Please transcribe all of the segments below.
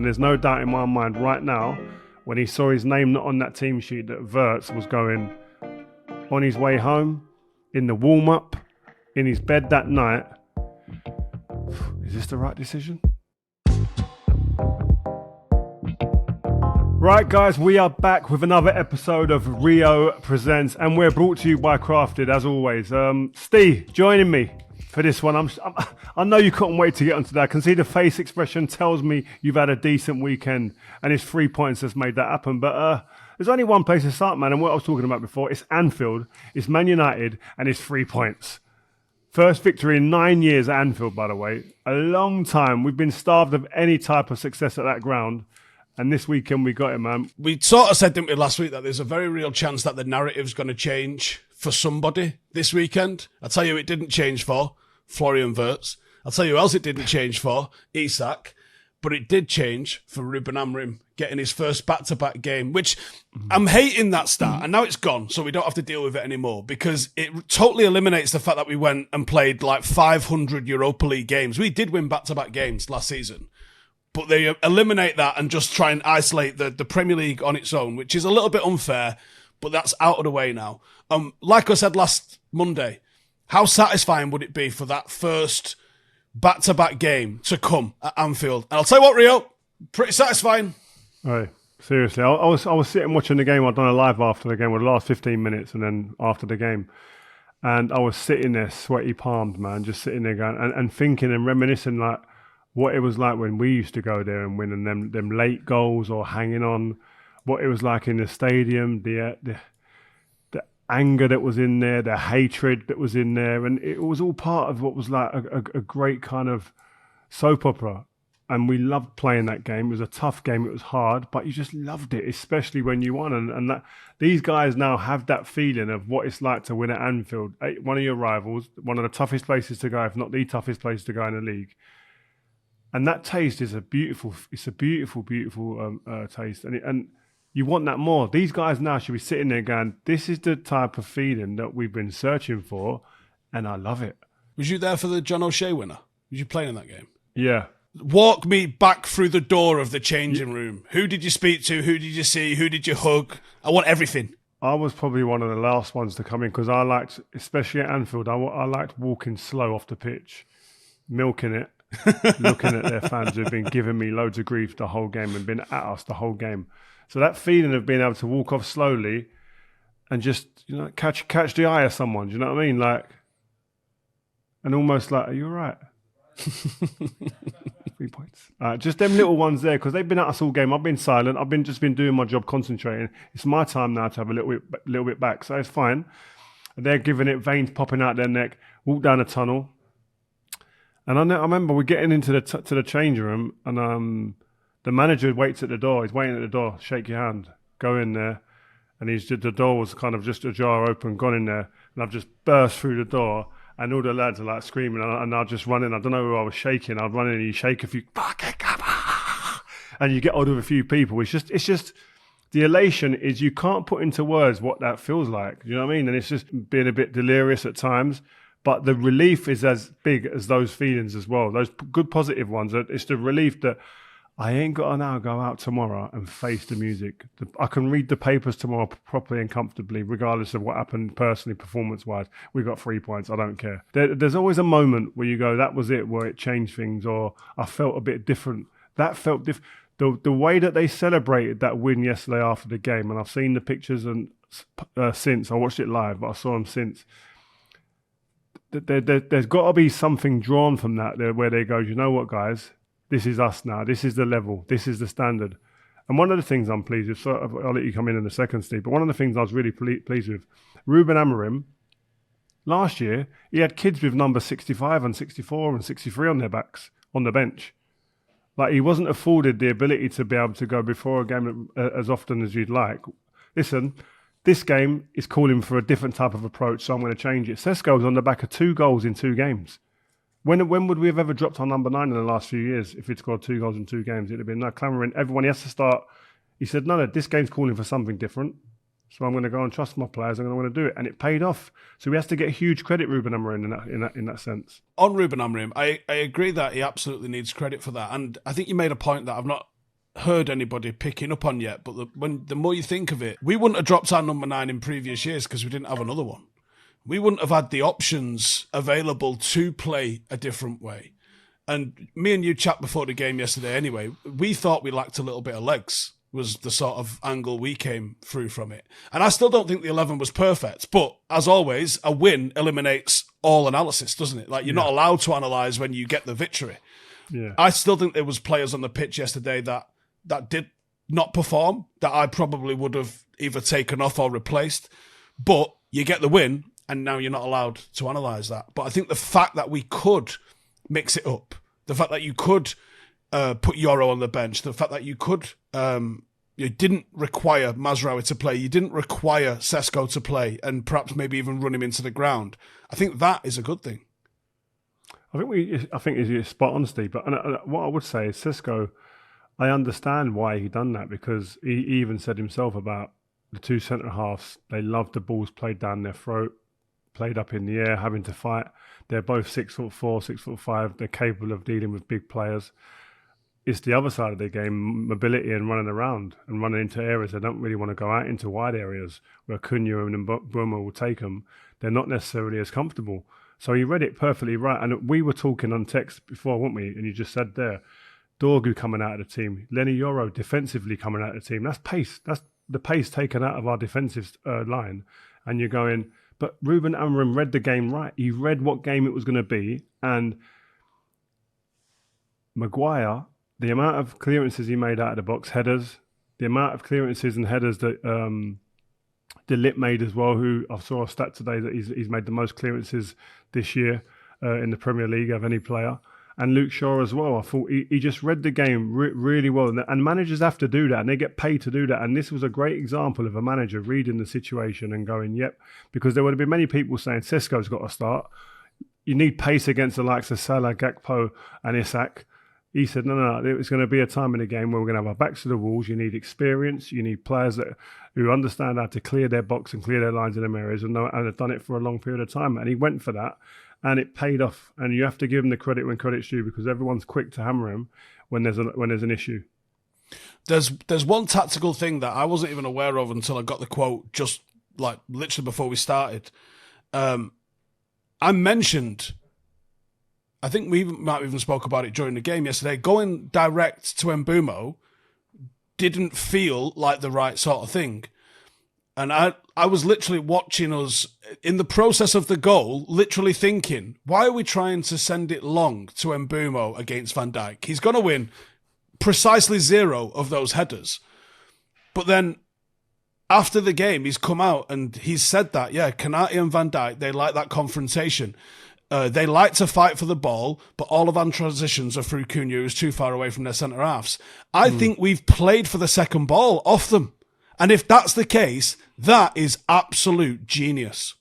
And there's no doubt in my mind right now, when he saw his name not on that team sheet, that Virtz was going on his way home, in the warm-up, in his bed that night. Is this the right decision? Right, guys, we are back with another episode of Rio Presents, and we're brought to you by Crafted, as always. Ste, joining me for this one. I know you couldn't wait to get onto that. I can see the face expression tells me you've had a decent weekend, and it's 3 points that's made that happen. But there's only one place to start, man, and what I was talking about before, it's Anfield, it's Man United, and it's 3 points. First victory in 9 years at Anfield, by the way. A long time. We've been starved of any type of success at that ground. And this weekend we got it, man. We sort of said, didn't we, last week, that there's a very real chance that the narrative's going to change for somebody this weekend. I'll tell you who it didn't change for, Florian Wirtz. I'll tell you who else it didn't change for, Isak. But it did change for Ruben Amorim getting his first back-to-back game, which I'm hating that start. And now it's gone, so we don't have to deal with it anymore, because it totally eliminates the fact that we went and played like 500 Europa League games. We did win back-to-back games last season. But they eliminate that and just try and isolate the Premier League on its own, which is a little bit unfair, but that's out of the way now. Like I said last Monday, how satisfying would it be for that first back-to-back game to come at Anfield? And I'll tell you what, Rio, pretty satisfying. Right, seriously. I was sitting watching the game. I'd done a live after the game, with the last 15 minutes and then after the game. And I was sitting there, sweaty palmed, man, just sitting there going, and thinking and reminiscing like, what it was like when we used to go there and win, and them late goals or hanging on, what it was like in the stadium, the anger that was in there, the hatred that was in there, and it was all part of what was like a great kind of soap opera. And we loved playing that game. It was a tough game, it was hard, but you just loved it, especially when you won. And that these guys now have that feeling of what it's like to win at Anfield, one of your rivals, one of the toughest places to go, if not the toughest place to go in the league. And that taste is a beautiful taste. And you want that more. These guys now should be sitting there going, this is the type of feeling that we've been searching for, and I love it. Was you there for the John O'Shea winner? Was you playing in that game? Yeah. Walk me back through the door of the changing room. Who did you speak to? Who did you see? Who did you hug? I want everything. I was probably one of the last ones to come in, because I liked, especially at Anfield, I liked walking slow off the pitch, milking it. Looking at their fans who've been giving me loads of grief the whole game and been at us the whole game. So that feeling of being able to walk off slowly and just, catch the eye of someone, do you know what I mean? Like, and almost like, are you all right? 3 points. Just them little ones there, because they've been at us all game. I've been silent. I've just been doing my job, concentrating. It's my time now to have a little bit back, so it's fine. And they're giving it, veins popping out their neck, walk down a tunnel. And I remember we're getting into the change room, and the manager waits at the door. He's waiting at the door. Shake your hand. Go in there. And the door was kind of just ajar open, gone in there. And I've just burst through the door, and all the lads are like screaming, and I'll just run in. I don't know who I was shaking. I'd run in and you shake a few, fucking come on, and you get hold of a few people. It's just the elation is, you can't put into words what that feels like. You know what I mean? And it's just being a bit delirious at times. But the relief is as big as those feelings as well. Those good positive ones. It's the relief that I ain't got to now go out tomorrow and face the music. I can read the papers tomorrow properly and comfortably, regardless of what happened personally, performance-wise. We got 3 points. I don't care. There's always a moment where you go, that was it, where it changed things, or I felt a bit different. That felt different. The way that they celebrated that win yesterday after the game, and I've seen the pictures and since. I watched it live, but I saw them since. There's got to be something drawn from that there, where they go, you know what, guys, this is us now. This is the level. This is the standard. And one of the things I'm pleased with, so I'll let you come in a second, Steve, but one of the things I was really pleased with, Ruben Amorim, last year, he had kids with number 65 and 64 and 63 on their backs, on the bench. Like, he wasn't afforded the ability to be able to go before a game as often as you'd like. Listen, this game is calling for a different type of approach, so I'm going to change it. Cesco was on the back of 2 goals in 2 games. When would we have ever dropped our number 9 in the last few years if he'd scored 2 goals in 2 games? It'd have been no clamoring. Everyone, he has to start. He said, no, this game's calling for something different. So I'm going to go and trust my players, and I'm going to do it. And it paid off. So he has to get huge credit, Ruben Amorim, in that sense. On Ruben Amorim, I agree that he absolutely needs credit for that. And I think you made a point that I've not heard anybody picking up on yet, but the more you think of it, we wouldn't have dropped our number 9 in previous years because we didn't have another one. We wouldn't have had the options available to play a different way. And me and you chat before the game yesterday anyway, we thought we lacked a little bit of legs, was the sort of angle we came through from it. And I still don't think the 11 was perfect, but as always, a win eliminates all analysis, doesn't it? Like, you're not allowed to analyse when you get the victory. Yeah. I still think there was players on the pitch yesterday that did not perform, that I probably would have either taken off or replaced. But you get the win, and now you're not allowed to analyse that. But I think the fact that we could mix it up, the fact that you could put Euro on the bench, the fact that you could, you didn't require Mazraoui to play, you didn't require Cesco to play, and perhaps maybe even run him into the ground. I think that is a good thing. I think you're spot on, Steve. But what I would say is Cesco, I understand why he done that, because he even said himself about the two centre halves. They love the balls played down their throat, played up in the air, having to fight. They're both 6'4", 6'5". They're capable of dealing with big players. It's the other side of their game, mobility and running around and running into areas they don't really want to go out into, wide areas where Cunha and Mbuemo will take them. They're not necessarily as comfortable. So he read it perfectly right. And we were talking on text before, weren't we? And you just said there, Dorgu coming out of the team, Lenny Yoro defensively coming out of the team. That's pace. That's the pace taken out of our defensive line. And you're going, but Ruben Amorim read the game right. He read what game it was going to be. And Maguire, the amount of clearances he made out of the box, headers, the amount of clearances and headers that De Ligt made as well, who I saw a stat today that he's made the most clearances this year in the Premier League of any player. And Luke Shaw as well. I thought he just read the game really well. And managers have to do that, and they get paid to do that. And this was a great example of a manager reading the situation and going, yep, because there would have been many people saying Cesco's got to start. You need pace against the likes of Salah, Gakpo and Isak. He said, no, it's going to be a time in the game where we're going to have our backs to the walls. You need experience. You need players who understand how to clear their box and clear their lines in them areas and have done it for a long period of time. And he went for that, and it paid off. And you have to give him the credit when credit's due, because everyone's quick to hammer him when there's an issue. There's one tactical thing that I wasn't even aware of until I got the quote just like literally before we started. I mentioned, I think we might have even spoke about it during the game yesterday, going direct to Mbuemo didn't feel like the right sort of thing. And I was literally watching us in the process of the goal, literally thinking, why are we trying to send it long to Mbuemo against Van Dijk? He's going to win precisely 0 of those headers. But then after the game, he's come out and he's said that, yeah, Konate and Van Dijk, they like that confrontation. They like to fight for the ball, but all of our transitions are through Cunha, who's too far away from their centre-halves. I think we've played for the second ball off them. And if that's the case, that is absolute genius.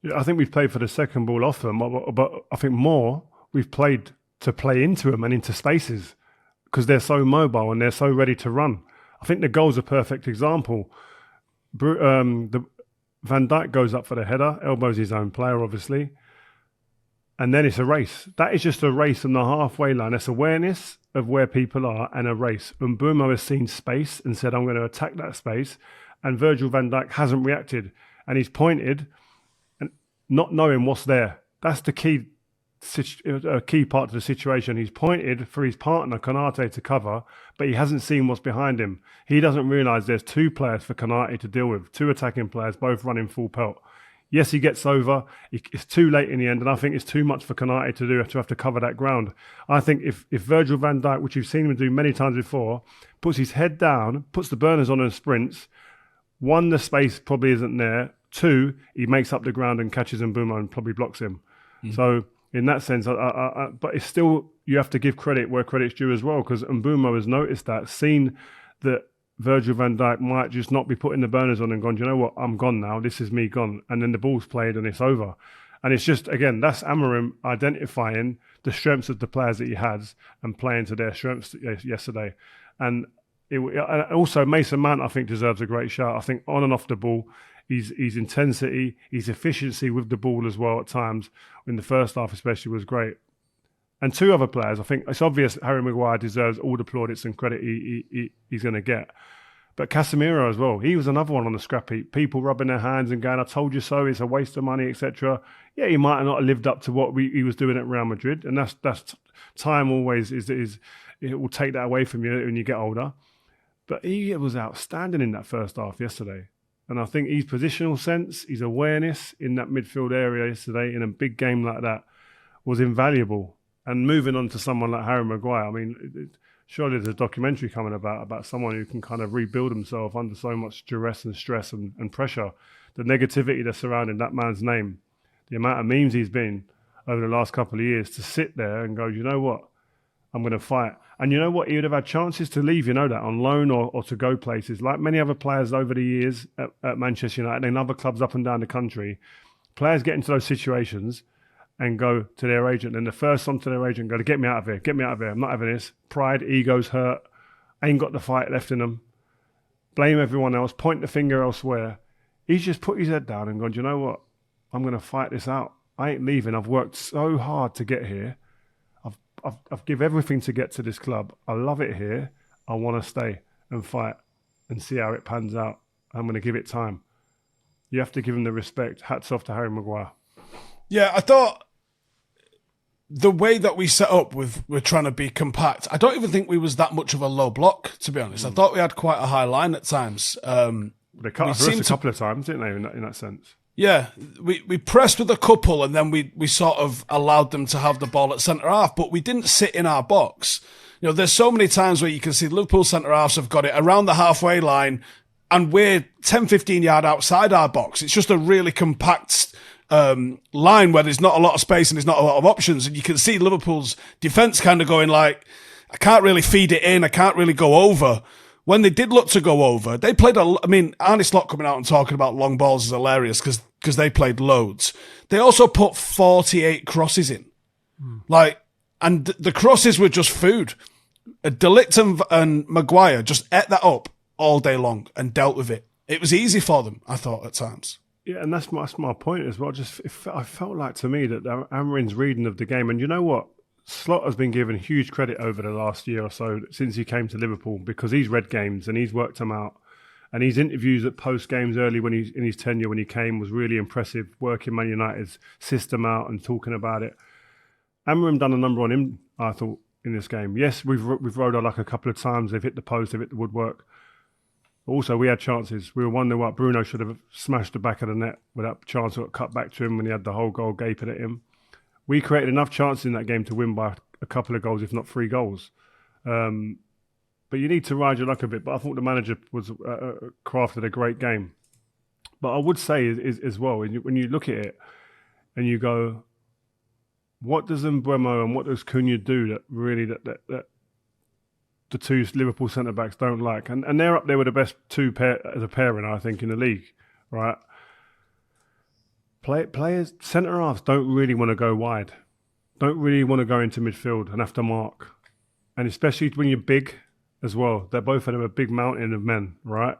Yeah, I think we've played for the second ball off them, but I think more we've played to play into them and into spaces, because they're so mobile and they're so ready to run. I think the goal's a perfect example. The Van Dijk goes up for the header, elbows his own player, obviously. And then it's a race. That is just a race from the halfway line. That's awareness of where people are and a race. Mbuemo has seen space and said, I'm going to attack that space. And Virgil van Dijk hasn't reacted. And he's pointed, and not knowing what's there. That's the key part of the situation. He's pointed for his partner, Konate, to cover, but he hasn't seen what's behind him. He doesn't realise there's 2 players for Konate to deal with, 2 attacking players, both running full pelt. Yes, he gets over. It's too late in the end, and I think it's too much for Konate to do, to have to cover that ground. I think if Virgil van Dijk, which you've seen him do many times before, puts his head down, puts the burners on and sprints, 1, the space probably isn't there. 2, he makes up the ground and catches Mbuemo and probably blocks him. So in that sense, but it's still, you have to give credit where credit's due as well, because Mbuemo has noticed that, seen that Virgil van Dijk might just not be putting the burners on and gone, you know what, I'm gone now, this is me gone. And then the ball's played and it's over. And it's just, again, that's Amorim identifying the strengths of the players that he has and playing to their strengths yesterday. And also Mason Mount, I think, deserves a great shout. I think on and off the ball, his intensity, his efficiency with the ball as well at times, in the first half especially, was great. And two other players, I think it's obvious Harry Maguire deserves all the plaudits and credit he's going to get. But Casemiro as well, he was another one on the scrap heap. People rubbing their hands and going, I told you so, it's a waste of money, etc. Yeah, he might not have lived up to what he was doing at Real Madrid. And that's time always is it will take that away from you when you get older. But he was outstanding in that first half yesterday. And I think his positional sense, his awareness in that midfield area yesterday in a big game like that was invaluable. And moving on to someone like Harry Maguire, I mean, surely there's a documentary coming about someone who can kind of rebuild himself under so much duress and stress and pressure. The negativity that's surrounding that man's name, the amount of memes he's been over the last couple of years, to sit there and go, you know what, I'm going to fight. And you know what, he would have had chances to leave, you know that, on loan or to go places. Like many other players over the years at Manchester United and other clubs up and down the country, players get into those situations and go to their agent. And the first one to their agent, go to get me out of here, I'm not having this. Pride, ego's hurt, ain't got the fight left in them. Blame everyone else, point the finger elsewhere. He's just put his head down and gone, do you know what? I'm going to fight this out. I ain't leaving. I've worked so hard to get here. I've give everything to get to this club. I love it here. I want to stay and fight and see how it pans out. I'm going to give it time. You have to give him the respect. Hats off to Harry Maguire. Yeah, I thought the way that we set up we're trying to be compact, I don't even think we was that much of a low block, to be honest. I thought we had quite a high line at times. They cut us a couple of times, didn't they, in that sense? Yeah, we pressed with a couple and then we sort of allowed them to have the ball at centre-half, but we didn't sit in our box. You know, there's so many times where you can see Liverpool centre-halves have got it around the halfway line and we're 10, 15 yards outside our box. It's just a really compact line where there's not a lot of space and there's not a lot of options. And you can see Liverpool's defence kind of going like, I can't really feed it in, I can't really go over. When they did look to go over, they played Arne Slot coming out and talking about long balls is hilarious because they played loads. They also put 48 crosses in. And the crosses were just food. De Ligt and Maguire just ate that up all day long and dealt with it. It was easy for them, I thought, at times. Yeah, and that's my point as well. I felt like to me that Amorim's reading of the game, and you know what? Slot has been given huge credit over the last year or so since he came to Liverpool because he's read games and he's worked them out. And his interviews at post games early when in his tenure when he came was really impressive, working Man United's system out and talking about it. Amorim done a number on him, I thought, in this game. Yes, we've rode our luck a couple of times. They've hit the post, they've hit the woodwork. Also, we had chances. We were 1-0 up. Bruno should have smashed the back of the net with that chance that got cut back to him when he had the whole goal gaping at him. We created enough chances in that game to win by a couple of goals, if not 3 goals. But you need to ride your luck a bit. But I thought the manager was crafted a great game. But I would say is as well, when you look at it and you go, what does Mbuemo and what does Cunha do that really that the two Liverpool centre-backs don't like? And they're up there with the best two as a pairing, I think, in the league, right? Players, centre-halves don't really want to go wide, don't really want to go into midfield and have to mark. And especially when you're big as well. They're both of them a big mountain of men, right?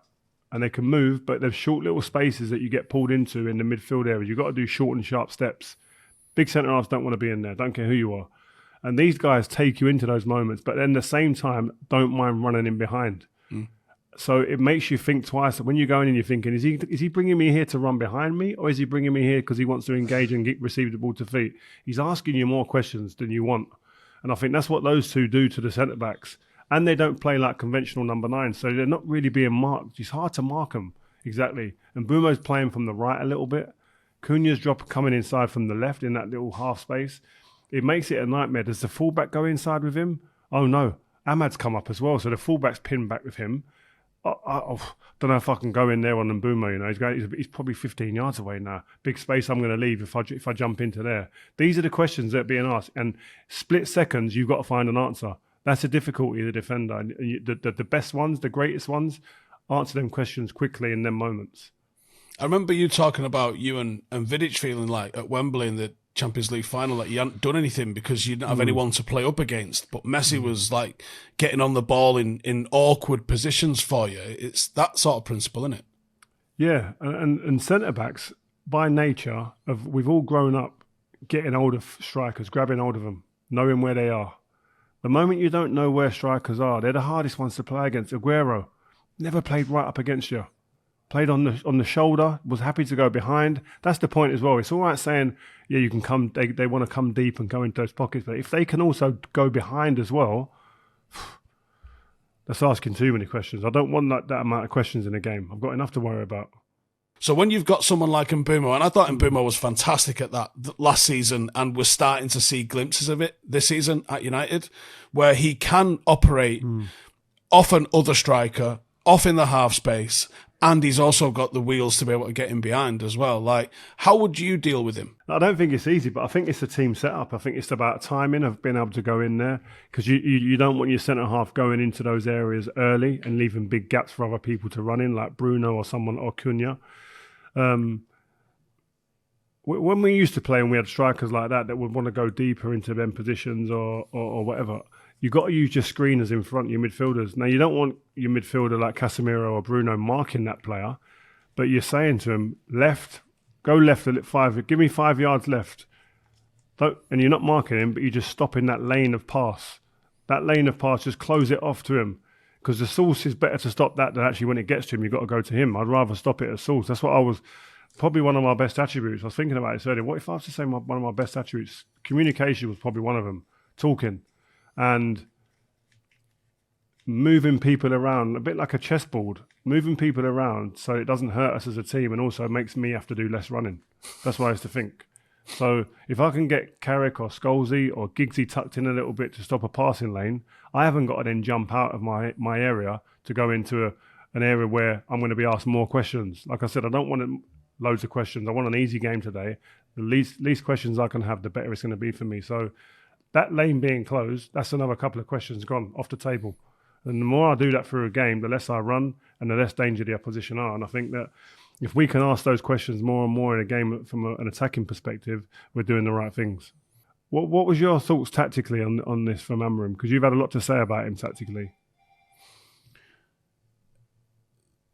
And they can move, but there's short little spaces that you get pulled into in the midfield area. You've got to do short and sharp steps. Big centre-halves don't want to be in there, don't care who you are. And these guys take you into those moments, but then at the same time, don't mind running in behind. So it makes you think twice. When you're going in, you're thinking, is he bringing me here to run behind me? Or is he bringing me here because he wants to engage and receive the ball to feet? He's asking you more questions than you want. And I think that's what those two do to the centre-backs. And they don't play like conventional number 9. So they're not really being marked. It's hard to mark them. Exactly. And Mbuemo's playing from the right a little bit. Cunha's coming inside from the left in that little half space. It makes it a nightmare. Does the fullback go inside with him? Oh, no. Ahmad's come up as well. So the fullback's pinned back with him. I don't know if I can go in there on Mbuemo. You know, he's probably 15 yards away now. Big space I'm going to leave if I jump into there. These are the questions that are being asked. And split seconds, you've got to find an answer. That's the difficulty of the defender. And the best ones, the greatest ones, answer them questions quickly in them moments. I remember you talking about you and Vidic feeling like at Wembley in the Champions League final that you hadn't done anything because you didn't have anyone to play up against. But Messi was like getting on the ball in awkward positions for you. It's that sort of principle, isn't it? Yeah, and centre-backs, by nature, we've all grown up getting hold of strikers, grabbing hold of them. knowing where they are. The moment you don't know where strikers are, they're the hardest ones to play against. Aguero never played right up against you. Played on the shoulder, was happy to go behind. That's the point as well. It's all right saying, yeah, you can come, they want to come deep and go into those pockets, but if they can also go behind as well, that's asking too many questions. I don't want that amount of questions in a game. I've got enough to worry about. So when you've got someone like Mbuemo, and I thought Mbuemo was fantastic at that last season, and we're starting to see glimpses of it this season at United, where he can operate off an other striker, off in the half space, and he's also got the wheels to be able to get in behind as well. Like, how would you deal with him? I don't think it's easy, but I think it's a team setup. I think it's about timing of being able to go in there, because you don't want your centre-half going into those areas early and leaving big gaps for other people to run in, like Bruno or someone, or Cunha. When we used to play and we had strikers like that would want to go deeper into them positions or whatever, you've got to use your screeners in front of your midfielders. Now, you don't want your midfielder like Casemiro or Bruno marking that player, but you're saying to him, go left a little, give me 5 yards left. And you're not marking him, but you're just stopping that lane of pass. That lane of pass, just close it off to him. Because the source is better to stop that than actually when it gets to him, you've got to go to him. I'd rather stop it at source. That's what probably one of my best attributes. I was thinking about it earlier. What if I was to say one of my best attributes? Communication was probably one of them. Talking and moving people around, a bit like a chessboard, moving people around so it doesn't hurt us as a team and also makes me have to do less running. That's what I used to think. So if I can get Carrick or Scholesy or Giggsy tucked in a little bit to stop a passing lane, I haven't got to then jump out of my area to go into an area where I'm going to be asked more questions. Like I said, I don't want loads of questions. I want an easy game today. The least questions I can have, the better it's going to be for me. So that lane being closed, that's another couple of questions gone off the table. And the more I do that through a game, the less I run and the less danger the opposition are. And I think that if we can ask those questions more and more in a game from an attacking perspective, we're doing the right things. What was your thoughts tactically on this from Amorim? Because you've had a lot to say about him tactically.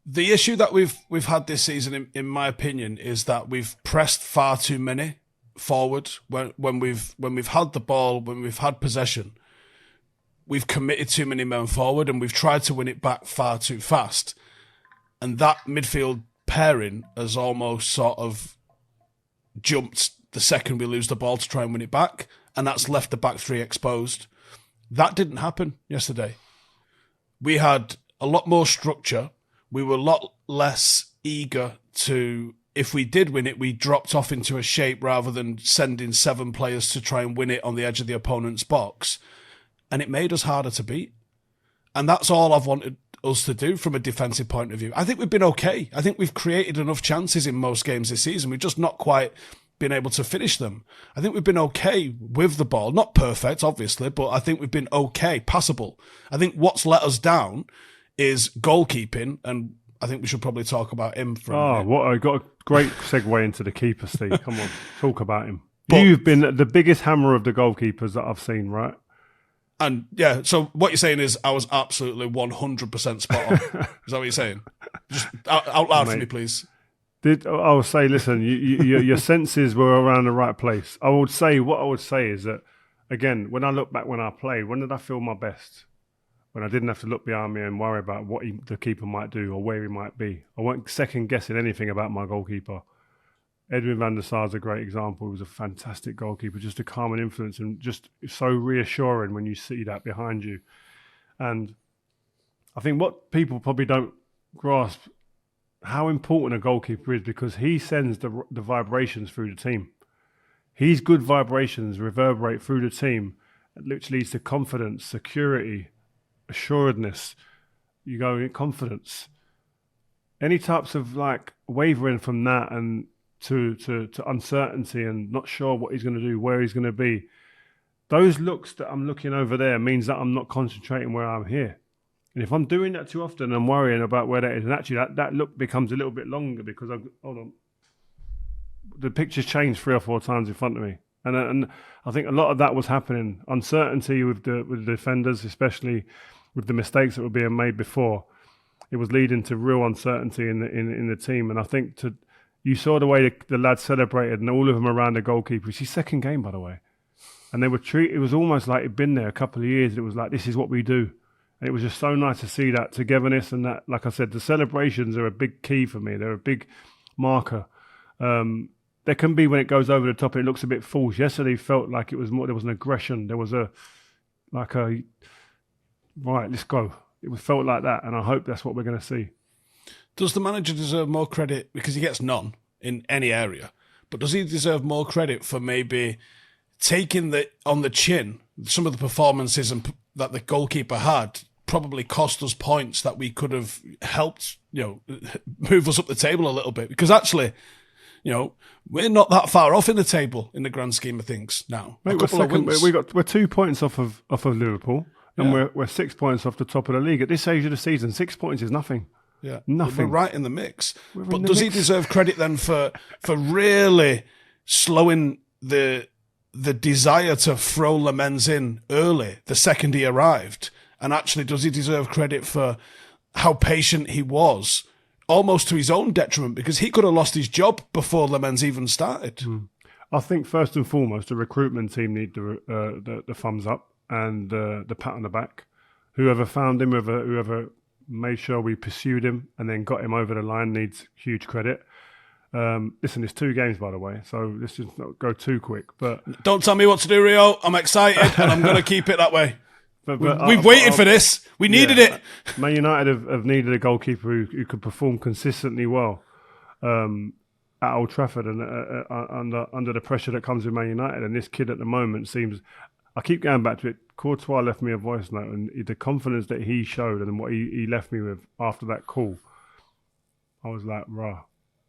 The issue that we've had this season, in my opinion, is that we've pressed far too many forward when we've had the ball, when we've had possession. We've committed too many men forward, and we've tried to win it back far too fast. And that midfield pairing has almost sort of jumped the second we lose the ball to try and win it back, and that's left the back three exposed. That didn't happen yesterday. We had a lot more structure. We were a lot less eager to, if we did win it, we dropped off into a shape rather than sending 7 players to try and win it on the edge of the opponent's box. And it made us harder to beat. And that's all I've wanted us to do from a defensive point of view. I think we've been okay. I think we've created enough chances in most games this season. We've just not quite been able to finish them. I think we've been okay with the ball. Not perfect, obviously, but I think we've been okay, passable. I think what's let us down is goalkeeping, and I think we should probably talk about him for a minute. I got a great segue into the keeper, Steve. Come on, talk about him. You've been the biggest hammer of the goalkeepers that I've seen, right? And yeah, so what you're saying is I was absolutely 100% spot on. Is that what you're saying? Just out loud for me, please. I would say, listen, your senses were around the right place. What I would say is that, again, when I look back when I played, when did I feel my best? When I didn't have to look behind me and worry about what the keeper might do or where he might be. I weren't second guessing anything about my goalkeeper. Edwin van der Sar is a great example. He was a fantastic goalkeeper, just a calming influence and just so reassuring when you see that behind you. And I think what people probably don't grasp how important a goalkeeper is, because he sends the vibrations through the team. His good vibrations reverberate through the team, which leads to confidence, security, assuredness. You go in confidence. Any types of like wavering from that and to uncertainty and not sure what he's going to do, where he's going to be. Those looks that I'm looking over there means that I'm not concentrating where I'm here. And if I'm doing that too often, I'm worrying about where that is. And actually that look becomes a little bit longer because the picture's changed 3 or 4 times in front of me. And I think a lot of that was happening. Uncertainty with the defenders, especially with the mistakes that were being made before. It was leading to real uncertainty in the team. And I think you saw the way the lads celebrated and all of them around the goalkeeper. It's his second game, by the way. And they were it was almost like it'd been there a couple of years. It was like, this is what we do. And it was just so nice to see that togetherness and that, like I said, the celebrations are a big key for me. They're a big marker. There can be when it goes over the top and it looks a bit false. Yesterday felt like it was more, there was an aggression. There was right, let's go. It felt like that. And I hope that's what we're going to see. Does the manager deserve more credit? Because he gets none in any area. But does he deserve more credit for maybe taking on the chin some of the performances that the goalkeeper had probably cost us points that we could have helped, move us up the table a little bit? Because actually, we're not that far off in the table in the grand scheme of things now. Mate, we're 2 points off of Liverpool, and we're 6 points off the top of the league. At this stage of the season, 6 points is nothing. Yeah, nothing. We're right in the mix. But does he deserve credit then for really slowing the desire to throw Lammens in early, the second he arrived? And actually, does he deserve credit for how patient he was, almost to his own detriment, because he could have lost his job before Lammens even started? I think first and foremost, the recruitment team need the thumbs up and the pat on the back. Whoever found him, whoever made sure we pursued him and then got him over the line needs huge credit. Listen, it's 2 games, by the way, so let's just not go too quick. But don't tell me what to do, Rio. I'm excited, and I'm going to keep it that way. We've waited for this. We needed it. Man United have needed a goalkeeper who could perform consistently well at Old Trafford and under the pressure that comes with Man United. And this kid at the moment seems... I keep going back to it. Courtois left me a voice note, and the confidence that he showed and what he left me with after that call, I was like, rah,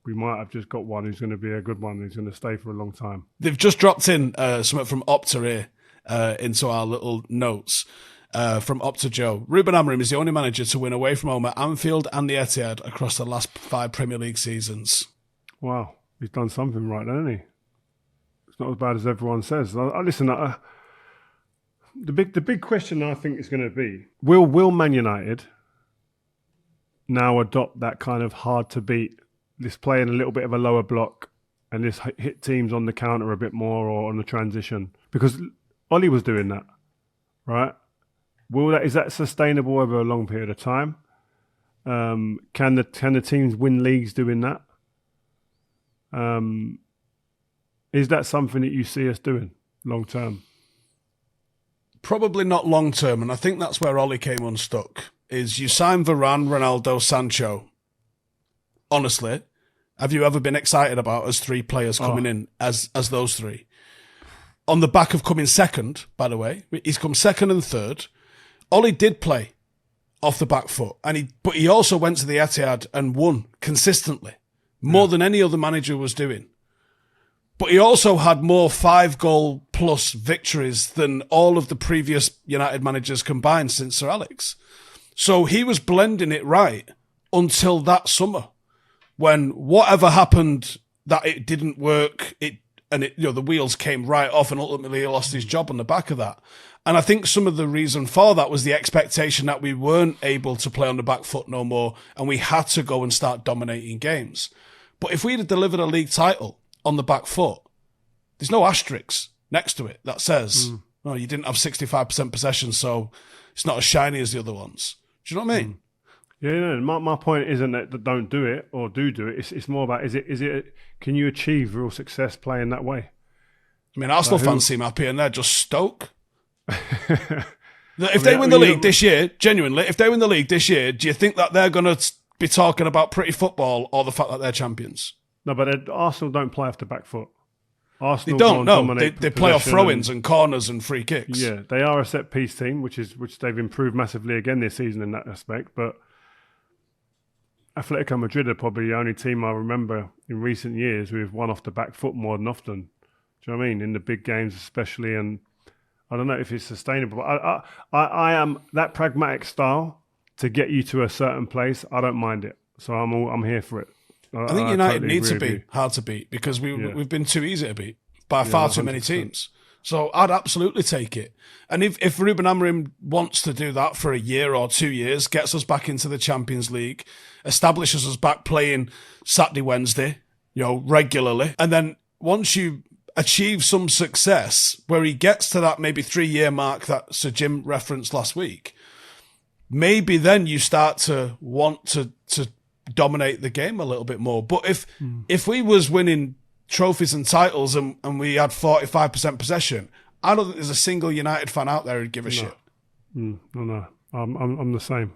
we might have just got one who's going to be a good one, who's going to stay for a long time. They've just dropped in something from Opta here into our little notes. From Opta Joe. Ruben Amorim is the only manager to win away from home at Anfield and the Etihad across the last 5 Premier League seasons. Wow, he's done something right, hasn't he? It's not as bad as everyone says. The big question I think is going to be, will Man United now adopt that kind of hard to beat, this play in a little bit of a lower block and this hit teams on the counter a bit more or on the transition? Because Ollie was doing that, right? Is that sustainable over a long period of time? Can the teams win leagues doing that? Is that something that you see us doing long term? Probably not long term, and I think that's where Ollie came unstuck. Is you sign Varane, Ronaldo, Sancho. Honestly, have you ever been excited about as 3 players coming in as those 3? On the back of coming second, by the way, he's come second and third. Ollie did play off the back foot, but he also went to the Etihad and won consistently, more than any other manager was doing. But he also had more 5-goal plus victories than all of the previous United managers combined since Sir Alex. So he was blending it right until that summer, when whatever happened that it didn't work, the wheels came right off, and ultimately he lost his job on the back of that. And I think some of the reason for that was the expectation that we weren't able to play on the back foot no more, and we had to go and start dominating games. But if we'd have delivered a league title on the back foot, there's no asterisk next to it that says, "Oh, you didn't have 65% possession, so it's not as shiny as the other ones." Do you know what I mean? Yeah, my point isn't that don't do it or do it. It's more about can you achieve real success playing that way? I mean, Arsenal fans seem happy, and they're just Stoke. If they win the league this year, genuinely, if they win the league this year, do you think that they're going to be talking about pretty football or the fact that they're champions? No, but Arsenal don't play off the back foot. Arsenal they don't. No, they play off throw-ins and corners and free kicks. Yeah, they are a set-piece team, which they've improved massively again this season in that aspect. But Atletico Madrid are probably the only team I remember in recent years who have won off the back foot more than often. Do you know what I mean? In the big games especially, and I don't know if it's sustainable. I am that pragmatic style to get you to a certain place. I don't mind it, so I'm here for it. I think United needs to be hard to beat because we've been too easy to beat by far too many teams. So I'd absolutely take it. And if Ruben Amorim wants to do that for a year or 2 years, gets us back into the Champions League, establishes us back playing Saturday, Wednesday, regularly, and then once you achieve some success where he gets to that maybe 3-year mark that Sir Jim referenced last week, maybe then you start to want to dominate the game a little bit more. But if we was winning trophies and titles and we had 45% possession, I don't think there's a single United fan out there who'd give a shit. No. I'm the same.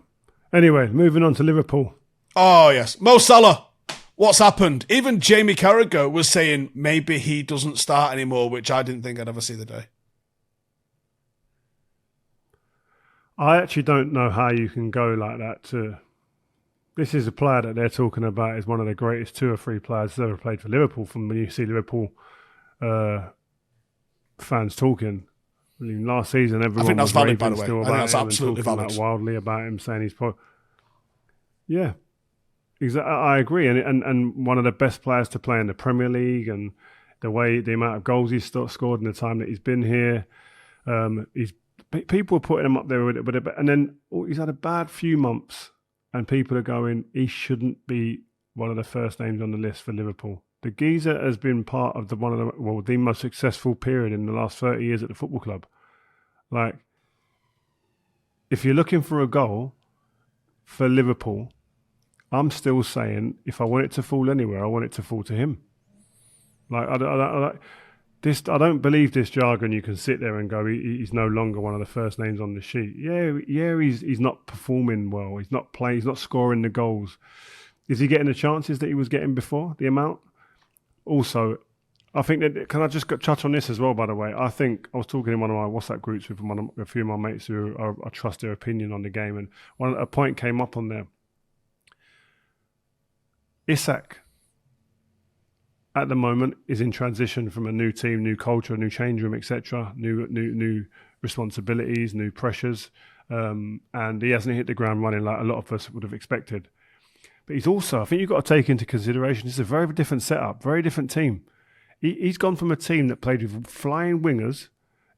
Anyway, moving on to Liverpool. Oh, yes. Mo Salah. What's happened? Even Jamie Carragher was saying maybe he doesn't start anymore, which I didn't think I'd ever see the day. I actually don't know how you can go like that. This is a player that they're talking about as one of the greatest 2 or 3 players that's ever played for Liverpool. From when you see Liverpool fans talking. I mean, last season, everyone I think that's was valid, by the way. still I about think that's him and absolutely talking valid. wildly about him, saying he's yeah. Exactly, I agree, and one of the best players to play in the Premier League, and the amount of goals he's scored in the time that he's been here, people are putting him up there with it, and then he's had a bad few months, and people are going, he shouldn't be one of the first names on the list for Liverpool. The geezer has been part of the most successful period in the last 30 years at the football club. Like, if you're looking for a goal for Liverpool, I'm still saying, if I want it to fall anywhere, I want it to fall to him. Like, I don't believe this jargon. You can sit there and go, he's no longer one of the first names on the sheet. Yeah, he's not performing well. He's not playing. He's not scoring the goals. Is he getting the chances that he was getting before? The amount. Also, I think that, can I just touch on this as well? By the way, I think I was talking in one of my WhatsApp groups with a few of my mates who I trust their opinion on the game, and a point came up on there. Isak, at the moment, is in transition from a new team, new culture, new change room, etc., new responsibilities, new pressures, and he hasn't hit the ground running like a lot of us would have expected. But he's also, I think you've got to take into consideration, this is a very different setup, very different team. He's gone from a team that played with flying wingers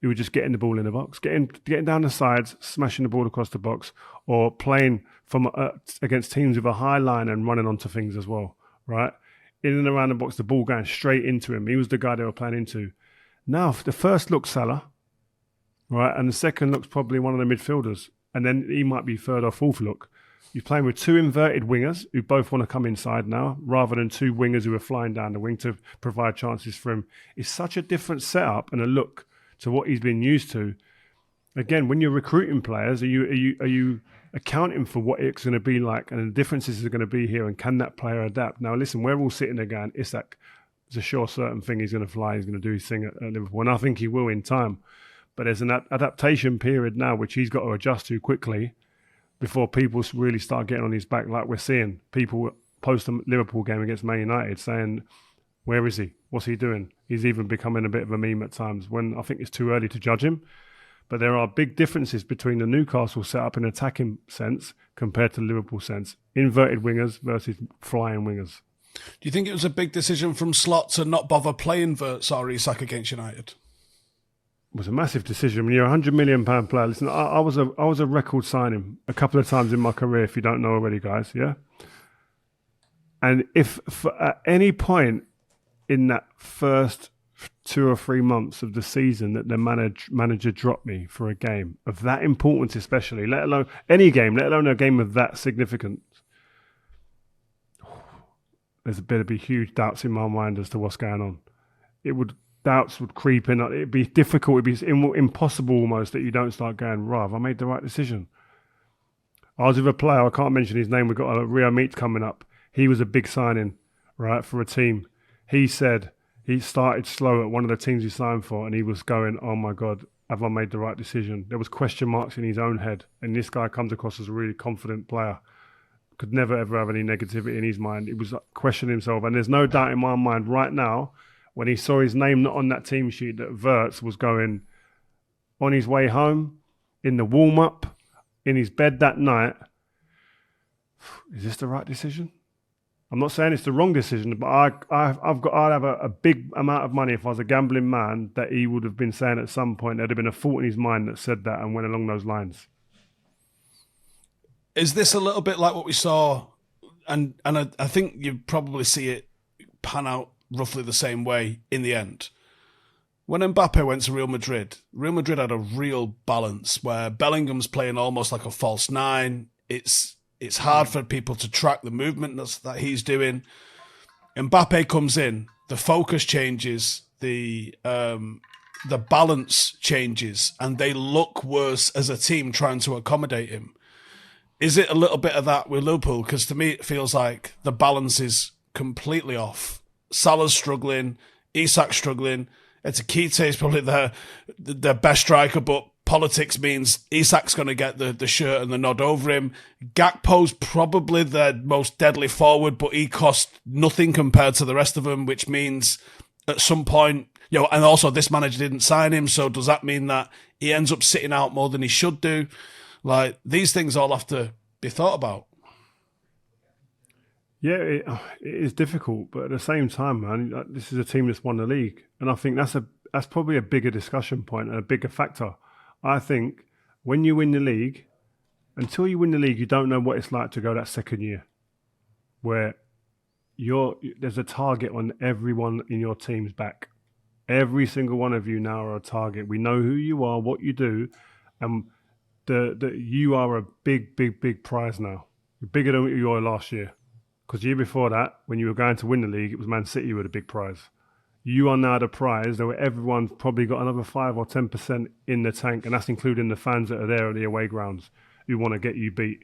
who were just getting the ball in the box, getting down the sides, smashing the ball across the box, or playing from against teams with a high line and running onto things as well, right? In and around the box, the ball going straight into him. He was the guy they were playing into. Now, the first look, Salah, right? And the second look's probably one of the midfielders. And then he might be third or fourth look. You're playing with 2 inverted wingers who both want to come inside now, rather than 2 wingers who are flying down the wing to provide chances for him. It's such a different setup and a look to what he's been used to. Again, when you're recruiting players, are you accounting for what it's going to be like and the differences are going to be here, and can that player adapt? Now, listen, we're all sitting there going, Isak, it's a sure certain thing he's going to fly, he's going to do his thing at Liverpool, and I think he will in time. But there's an adaptation period now which he's got to adjust to quickly before people really start getting on his back, like we're seeing people post the Liverpool game against Man United saying, where is he? What's he doing? He's even becoming a bit of a meme at times, when I think it's too early to judge him. But there are big differences between the Newcastle setup in attacking sense compared to the Liverpool sense. Inverted wingers versus flying wingers. Do you think it was a big decision from Slot to not bother playing Virtz or Isak against United? It was a massive decision. When you're a £100 million player, listen, I was a record signing a couple of times in my career, if you don't know already, guys, yeah? And if at any point in that first 2 or 3 months of the season that the manager dropped me for a game of that importance, especially, let alone any game, let alone a game of that significance, there's better be huge doubts in my mind as to what's going on. Doubts would creep in. It'd be difficult. It'd be impossible almost that you don't start going, Rav, I made the right decision. I was with a player, I can't mention his name, we've got a Rio meet coming up. He was a big signing, right, for a team. He said he started slow at one of the teams he signed for, and he was going, oh my God, have I made the right decision? There was question marks in his own head, and this guy comes across as a really confident player. Could never ever have any negativity in his mind. He was questioning himself, and there's no doubt in my mind right now, when he saw his name not on that team sheet, that Vertz was going on his way home, in the warm-up, in his bed that night. Is this the right decision? I'm not saying it's the wrong decision, but I'd have a big amount of money if I was a gambling man that he would have been saying at some point there'd have been a thought in his mind that said that and went along those lines. Is this a little bit like what we saw, and I think you probably see it pan out roughly the same way in the end, When Mbappé went to Real Madrid had a real balance where Bellingham's playing almost like a false nine. It's hard for people to track the movement that he's doing. Mbappé comes in, the focus changes, the balance changes, and they look worse as a team trying to accommodate him. Is it a little bit of that with Liverpool? Because to me, it feels like the balance is completely off. Salah's struggling, Isak's struggling. Ekitike is probably the best striker, but politics means Isak's going to get the shirt and the nod over him. Gakpo's probably the most deadly forward, but he costs nothing compared to the rest of them, which means at some point, and also this manager didn't sign him, so does that mean that he ends up sitting out more than he should do? Like, these things all have to be thought about. Yeah, it is difficult, but at the same time, man, this is a team that's won the league, and I think that's probably a bigger discussion point and a bigger factor. I think when you win the league, until you win the league, you don't know what it's like to go that second year, where there's a target on everyone in your team's back. Every single one of you now are a target. We know who you are, what you do, and you are a big, big, big prize now. You're bigger than you were last year. Because the year before that, when you were going to win the league, it was Man City with a big prize. You are now the prize. Everyone's probably got another 5 or 10% in the tank, and that's including the fans that are there at the away grounds who want to get you beat.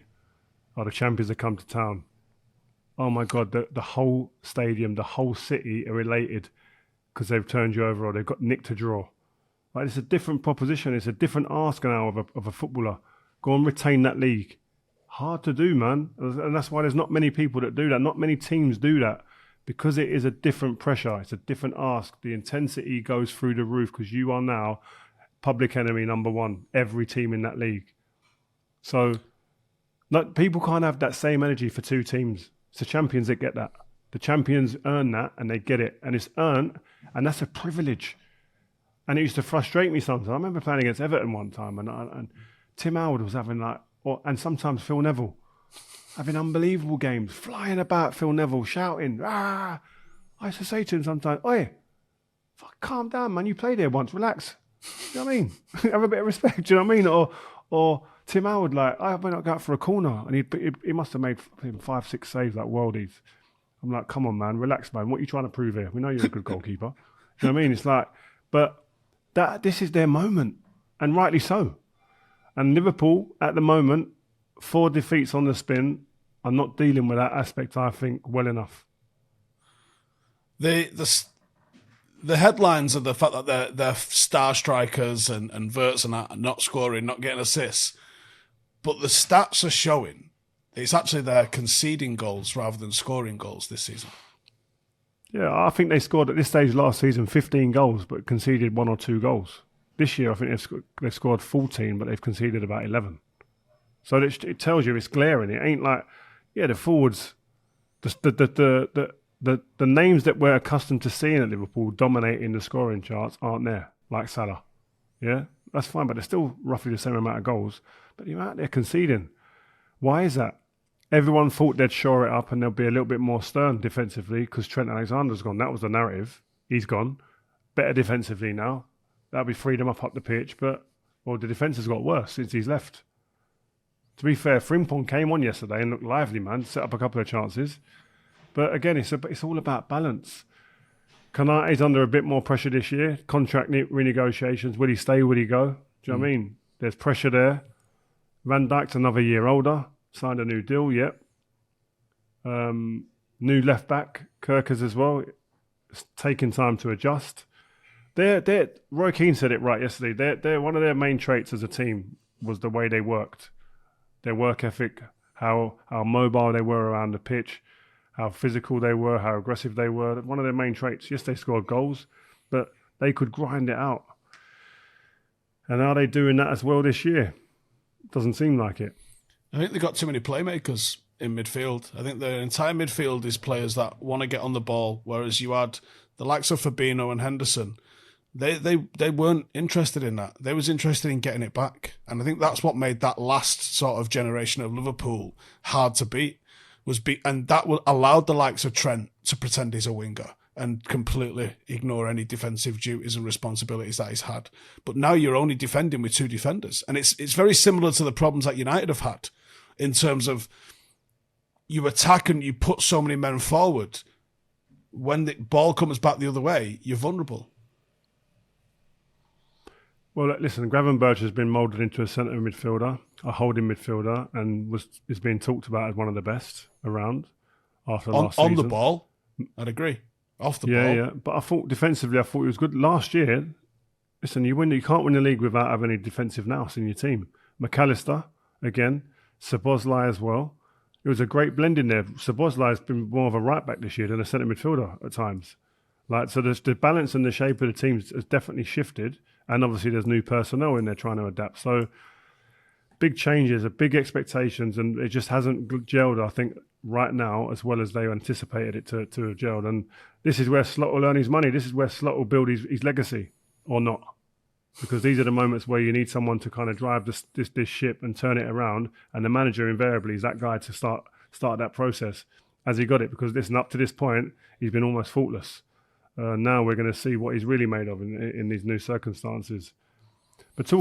Or the champions that come to town. Oh my God, the whole stadium, the whole city are elated because they've turned you over or they've got nicked to draw. Like, it's a different proposition. It's a different ask now of a footballer. Go and retain that league. Hard to do, man. And that's why there's not many people that do that. Not many teams do that because it is a different pressure. It's a different ask. The intensity goes through the roof because you are now public enemy number one, every team in that league. So people can't have that same energy for two teams. It's the champions that get that. The champions earn that and they get it. And it's earned, and that's a privilege. And it used to frustrate me sometimes. I remember playing against Everton one time and Tim Howard was having and sometimes Phil Neville, having unbelievable games, flying about Phil Neville, shouting, ah! I used to say to him sometimes, oi, calm down, man, you played there once, relax. You know what I mean? Have a bit of respect, do you know what I mean? Or Tim Howard, I went out for a corner, and he must have made 5-6 saves like worldies. I'm like, come on, man, relax, man, what are you trying to prove here? We know you're a good goalkeeper. You know what I mean? It's like, but this is their moment, and rightly so. And Liverpool, at the moment, 4 defeats on the spin, are not dealing with that aspect, I think, well enough. The headlines of the fact that they're star strikers and Vertz and that are not scoring, not getting assists, but the stats are showing it's actually they're conceding goals rather than scoring goals this season. Yeah, I think they scored at this stage last season 15 goals, but conceded 1 or 2 goals. This year, I think they've scored 14, but they've conceded about 11. So it tells you it's glaring. It ain't like, the forwards, the names that we're accustomed to seeing at Liverpool dominating the scoring charts aren't there, like Salah. Yeah, that's fine, but they're still roughly the same amount of goals. But the amount they're conceding, why is that? Everyone thought they'd shore it up and they'll be a little bit more stern defensively because Trent Alexander's gone. That was the narrative. He's gone. Better defensively now. That'll be freedom up the pitch, but the defence has got worse since he's left. To be fair, Frimpong came on yesterday and looked lively, man. Set up a couple of chances. But again, it's all about balance. Konate's under a bit more pressure this year. Contract renegotiations. Will he stay? Will he go? Do you know what I mean? There's pressure there. Van Dijk's another year older. Signed a new deal, yep. New left back, Kirkers as well. It's taking time to adjust. Roy Keane said it right yesterday. They're one of their main traits as a team was the way they worked. Their work ethic, how mobile they were around the pitch, how physical they were, how aggressive they were. One of their main traits. Yes, they scored goals, but they could grind it out. And are they doing that as well this year? Doesn't seem like it. I think they've got too many playmakers in midfield. I think their entire midfield is players that want to get on the ball, whereas you had the likes of Fabinho and Henderson. They weren't interested in that. They was interested in getting it back. And I think that's what made that last sort of generation of Liverpool hard to beat. And that allowed the likes of Trent to pretend he's a winger. and completely ignore any defensive duties and responsibilities that he's had. But now you're only defending with 2 defenders. And it's very similar to the problems that United have had in terms of you attack and you put so many men forward. When the ball comes back the other way, you're vulnerable. Well, listen, Gravenberch has been moulded into a centre midfielder, a holding midfielder, and is being talked about as one of the best around after last season. On the ball, I'd agree. Off the ball. Yeah. But I thought defensively, he was good. Last year, listen, you can't win the league without having any defensive nous in your team. McAllister, again, Szoboszlai as well. It was a great blend in there. Szoboszlai has been more of a right-back this year than a centre midfielder at times. So the balance and the shape of the teams has definitely shifted. And obviously there's new personnel in there trying to adapt. So big changes, big expectations, and it just hasn't gelled, I think, right now as well as they anticipated it to have gelled. And this is where Slot will earn his money. This is where Slot will build his legacy, or not. Because these are the moments where you need someone to kind of drive this ship and turn it around. And the manager invariably is that guy to start that process. Has he got it? Because listen, up to this point, he's been almost faultless. Now we're going to see what he's really made of in these new circumstances. But you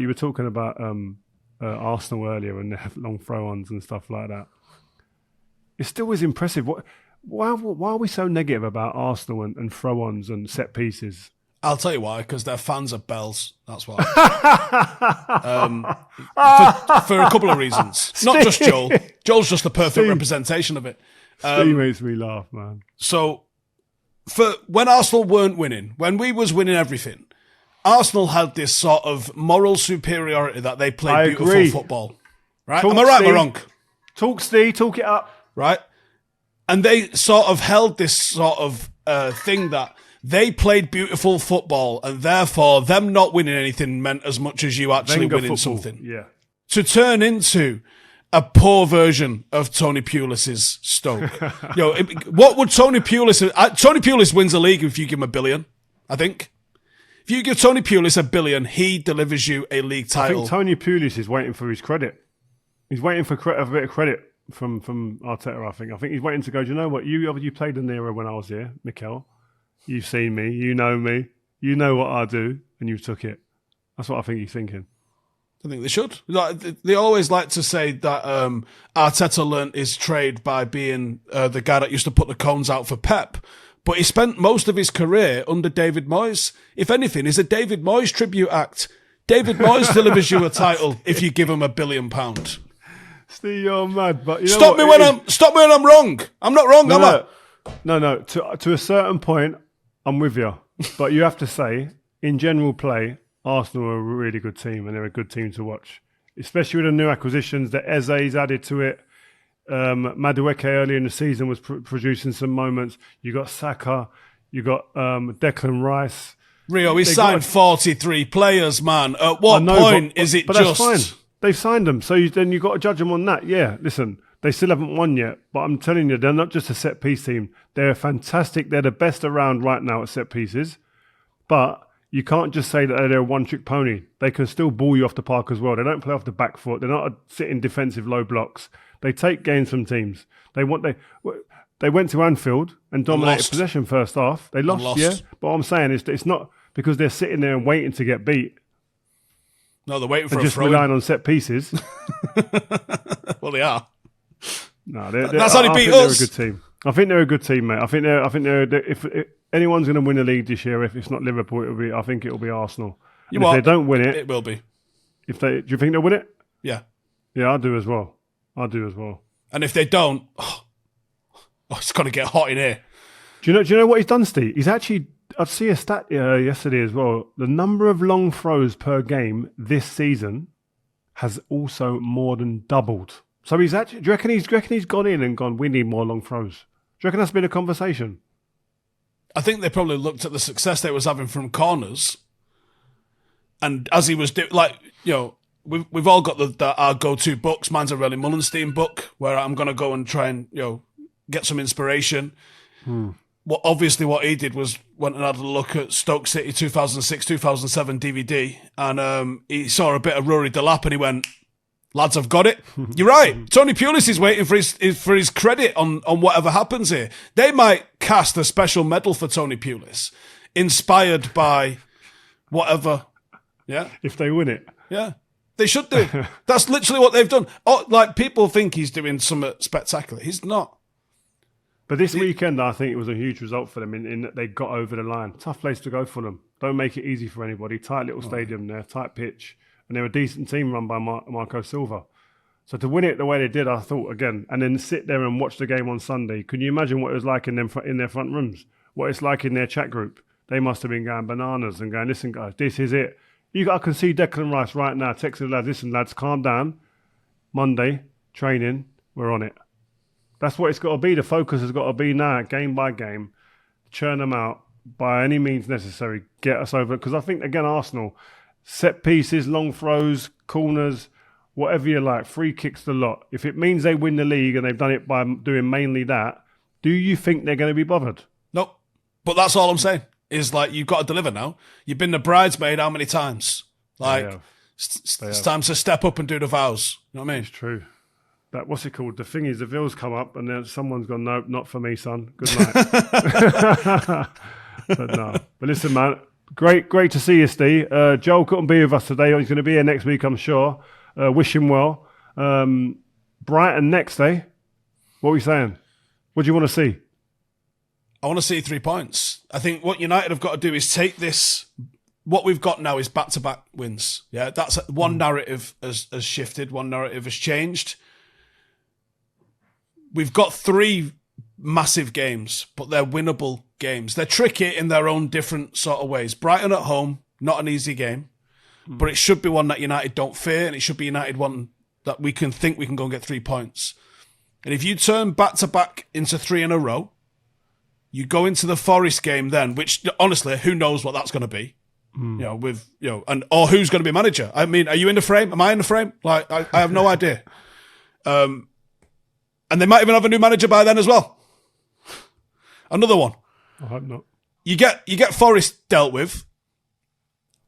were talking about Arsenal earlier and they have long throw-ons and stuff like that. It still is impressive. Why are we so negative about Arsenal and throw-ons and set pieces? I'll tell you why, because they're fans of bells. That's why. For a couple of reasons. Not just Joel. Joel's just the perfect representation of it. Steve makes me laugh, man. So, when Arsenal weren't winning, when we was winning everything, Arsenal had this sort of moral superiority that they played beautiful football. Right? Am I right or am I wrong? Talk, Steve. Talk it up. Right? And they sort of held this sort of thing that they played beautiful football, and therefore them not winning anything meant as much as you actually winning something. Yeah. To turn into a poor version of Tony Pulis's Stoke. What would Tony Pulis... Tony Pulis wins the league if you give him $1 billion, I think. If you give Tony Pulis $1 billion, he delivers you a league title. I think Tony Pulis is waiting for his credit. He's waiting for a bit of credit from Arteta, I think. I think he's waiting to go, do you know what? You played in the era when I was here, Mikel. You've seen me. You know me. You know what I do, and you took it. That's what I think he's thinking. I think they should. They always like to say that Arteta learnt his trade by being the guy that used to put the cones out for Pep. But he spent most of his career under David Moyes. If anything, he's a David Moyes tribute act. David Moyes delivers you a title if you give him £1 billion. Steve, you're mad. But stop me when I'm wrong. I'm not wrong, am I? No. To a certain point, I'm with you. But you have to say, in general play, Arsenal are a really good team, and they're a good team to watch, especially with the new acquisitions. The Eze's added to it. Madueke earlier in the season was producing some moments. You got Saka, you got Declan Rice. Rio, he signed 43 players, man. At what point is it just... That's fine. They've signed them, so then you've got to judge them on that. Yeah, listen, they still haven't won yet, but I'm telling you, they're not just a set-piece team. They're fantastic. They're the best around right now at set-pieces, but... You can't just say that they're a one-trick pony. They can still ball you off the park as well. They don't play off the back foot. They're not sitting defensive low blocks. They take games from teams. They went to Anfield and dominated possession first half. They lost, yeah. But what I'm saying is that it's not because they're sitting there and waiting to get beat. No, they're waiting for they're just relying on set pieces. Well, they are. No, that's how they beat us. They're a good team. I think they're a good team, mate. I think they're if anyone's going to win the league this year, if it's not Liverpool, I think it'll be Arsenal. If they don't win it, it will be. Do you think they'll win it? Yeah. Yeah, I do as well. And if they don't, it's going to get hot in here. Do you know what he's done, Steve? He's actually, I'd see a stat yesterday as well. The number of long throws per game this season has also more than doubled. So he's actually, do you reckon he's gone in and gone, we need more long throws? Do you reckon that's been a conversation? I think they probably looked at the success they was having from corners, and as he was we've all got our go-to books. Mine's a Relly Mullenstein book where I'm going to go and try and get some inspiration. What he did was went and had a look at Stoke City 2006-2007 DVD, and he saw a bit of Rory Delap, and he went, Lads have got it. You're right. Tony Pulis is waiting for his credit on whatever happens here. They might cast a special medal for Tony Pulis, inspired by whatever. Yeah. If they win it. Yeah. They should do. That's literally what they've done. Oh, like, people think he's doing something spectacular. He's not. But this weekend, I think it was a huge result for them in that they got over the line. Tough place to go for them. Don't make it easy for anybody. Tight little stadium there, tight pitch. And they're a decent team run by Marco Silva. So to win it the way they did, I thought, again, and then sit there and watch the game on Sunday. Can you imagine what it was like in their front rooms? What it's like in their chat group? They must have been going bananas and going, listen, guys, this is it. I can see Declan Rice right now texting the lads, listen, lads, calm down. Monday, training, we're on it. That's what it's got to be. The focus has got to be now, game by game. Churn them out by any means necessary. Get us over. Because I think, again, Arsenal, set pieces, long throws, corners, whatever you like, free kicks, the lot. If it means they win the league and they've done it by doing mainly that, do you think they're going to be bothered? Nope. But that's all I'm saying. Is like, you've got to deliver now. You've been the bridesmaid how many times? Like, it's time to step up and do the vows. You know what I mean? It's true. That, what's it called? The thing is, the bills come up and then someone's gone, no, not for me, son. Good night. But no. But listen, man, great to see you, Ste. Joel couldn't be with us today. He's going to be here next week, I'm sure. Wish him well. Brighton next, eh? What are we saying? What do you want to see? I want to see 3 points. I think what United have got to do is take this. What we've got now is back-to-back wins. Yeah, that's one narrative has shifted. One narrative has changed. We've got 3 massive games, but they're winnable games. They're tricky in their own different sort of ways. Brighton at home, not an easy game, but it should be one that United don't fear, and it should be United one that we can think we can go and get 3 points. And if you turn back-to-back into 3 in a row, you go into the Forest game then, which honestly, who knows what that's going to be? Or who's going to be manager? I mean, are you in the frame? Am I in the frame? Like, I have no idea. And they might even have a new manager by then as well. Another one. I hope not. You get Forest dealt with,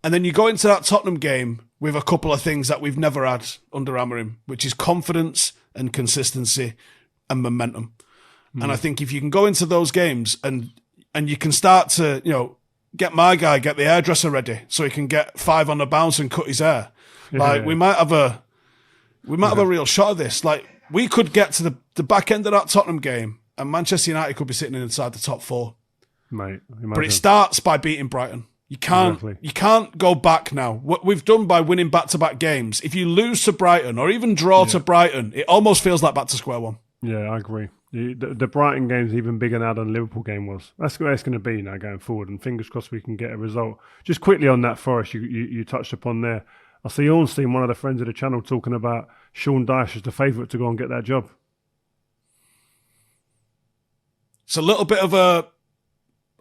and then you go into that Tottenham game with a couple of things that we've never had under Amorim, which is confidence and consistency and momentum. And I think if you can go into those games and you can start to, get the hairdresser ready so he can get 5 on the bounce and cut his hair. Like, we might have a real shot of this. Like, we could get to the back end of that Tottenham game and Manchester United could be sitting inside the top 4. Mate, imagine. But it starts by beating Brighton. You can't go back now. What we've done by winning back-to-back games, if you lose to Brighton or even draw to Brighton, it almost feels like back to square one. Yeah, I agree. The Brighton game's even bigger now than the Liverpool game was. That's where it's going to be now going forward, and fingers crossed we can get a result. Just quickly on that, Forest, you touched upon there. I see Ornstein, one of the friends of the channel, talking about Sean Dyche as the favourite to go and get that job. It's a little bit of a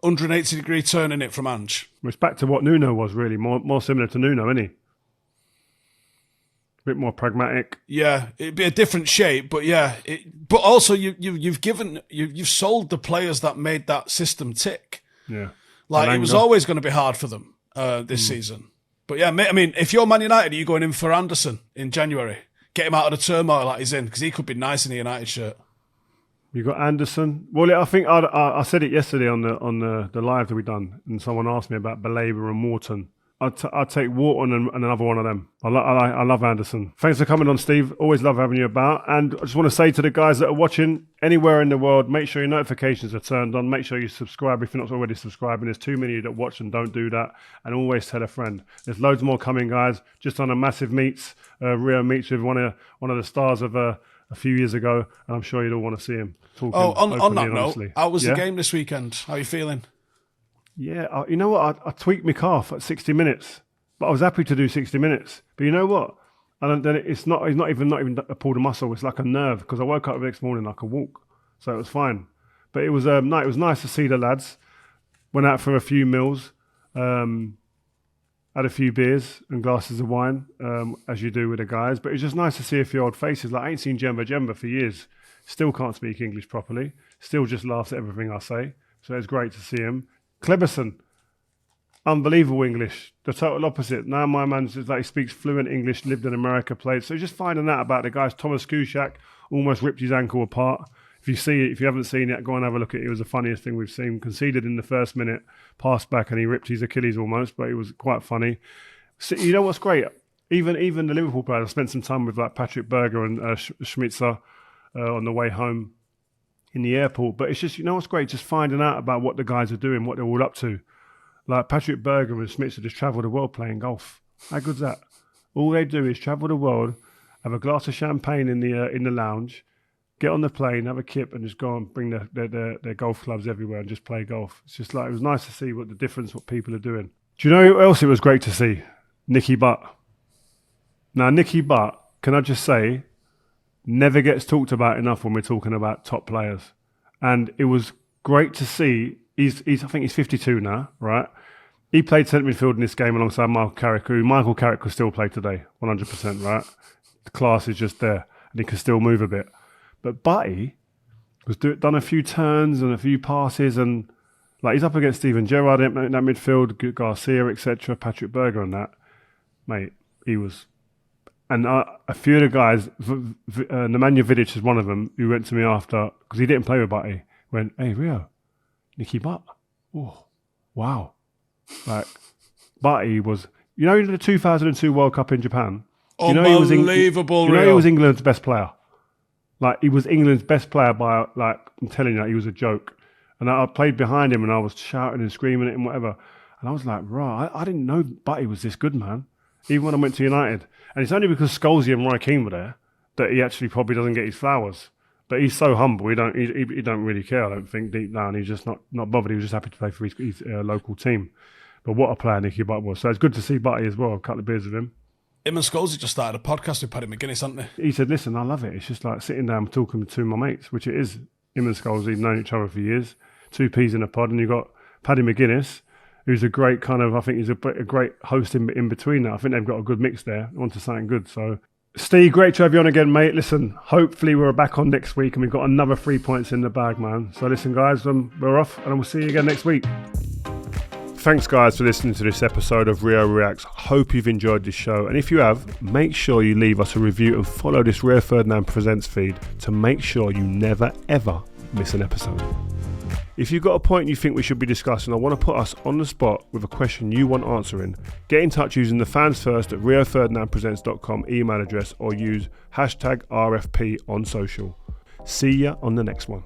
180-degree turn in it from Ange. It's back to what Nuno was, really. More similar to Nuno, isn't he? A bit more pragmatic. Yeah, it'd be a different shape, but yeah. But also, you've sold the players that made that system tick. Yeah, like it was always going to be hard for them this season. But yeah, I mean, if you're Man United, are you going in for Anderson in January? Get him out of the turmoil that he's in, because he could be nice in the United shirt. You got Anderson. Well, I think I said it yesterday on the live that we done, and someone asked me about Belaber and Morton. I'd take Wharton and another one of them. I love Anderson. Thanks for coming on, Steve. Always love having you about. And I just want to say to the guys that are watching anywhere in the world, make sure your notifications are turned on. Make sure you subscribe if you're not already subscribing. There's too many that watch and don't do that. And always tell a friend. There's loads more coming, guys. Just on a massive Rio meets with one of the stars of a few years ago. And I'm sure you'd all want to see him. On that note, how was the game this weekend? How are you feeling? Yeah, you know what? I tweaked my calf at 60 minutes, but I was happy to do 60 minutes. But you know what? And then it's not even pulled a muscle. It's like a nerve, because I woke up the next morning I could walk, so it was fine. But it was nice to see the lads. Went out for a few meals, had a few beers and glasses of wine, as you do with the guys. But it was just nice to see a few old faces. Like, I ain't seen Jemba for years. Still can't speak English properly. Still just laughs at everything I say. So it's great to see him. Kleberson, unbelievable English. The total opposite. Now my man's just like he speaks fluent English, lived in America, played. So just finding out about the guys. Thomas Kuszczak almost ripped his ankle apart. If you haven't seen it, go and have a look at it. It was the funniest thing we've seen. Conceded in the first minute, passed back, and he ripped his Achilles almost, but it was quite funny. So, you know what's great? Even the Liverpool players. I spent some time with like Patrick Berger and Schmitzer on the way home in the airport. But it's just, you know what's great? Just finding out about what the guys are doing, what they're all up to. Like Patrick Berger and Schmitzer just travel the world playing golf. How good's that? All they do is travel the world, have a glass of champagne in the lounge, get on the plane, have a kip, and just go and bring their golf clubs everywhere and just play golf. It's just like, it was nice to see what people are doing. Do you know who else it was great to see? Nicky Butt. Now, Nicky Butt, can I just say, never gets talked about enough when we're talking about top players. And it was great to see. I think he's 52 now, right? He played centre midfield in this game alongside Michael Carrick, who Michael Carrick could still play today, 100%, right? The class is just there, and he can still move a bit. But Butty was done a few turns and a few passes, and like he's up against Steven Gerrard in that midfield, Garcia, etc., Patrick Berger and that. Mate, he was... And a few of the guys, Nemanja Vidic is one of them, who went to me after, because he didn't play with Butty, went, "Hey, Rio, Nicky Butt. Oh, wow." Like, Butty was... You know the 2002 World Cup in Japan? Unbelievable, Rio. He was England's best player. Like, he was England's best player by, like, I'm telling you, he was a joke. And I played behind him and I was shouting and screaming at him, whatever. And I was like, right, I didn't know Butty was this good, man. Even when I went to United. And it's only because Scholesy and Roy Keane were there that he actually probably doesn't get his flowers. But he's so humble, he don't really care, I don't think, deep down. He's just not bothered. He was just happy to play for his local team. But what a player Nicky Butt was. So it's good to see Butty as well. A couple of beers with him. Him and Scholesy just started a podcast with Paddy McGuinness, haven't they? He said, listen, I love it. It's just like sitting down talking to my mates, which it is. Him and Scholesy have known each other for years. Two peas in a pod. And you've got Paddy McGuinness, who's a great kind of, I think he's a great host in between that. I think they've got a good mix there. On to something good. So, Steve, great to have you on again, mate. Listen, hopefully we're back on next week and we've got another 3 points in the bag, man. So listen, guys, we're off and we'll see you again next week. Thanks, guys, for listening to this episode of Rio Reacts. Hope you've enjoyed this show. And if you have, make sure you leave us a review and follow this Rio Ferdinand Presents feed to make sure you never, ever miss an episode. If you've got a point you think we should be discussing or want to put us on the spot with a question you want answering, get in touch using the fans first at rioferdinandpresents.com email address or use #RFP on social. See ya on the next one.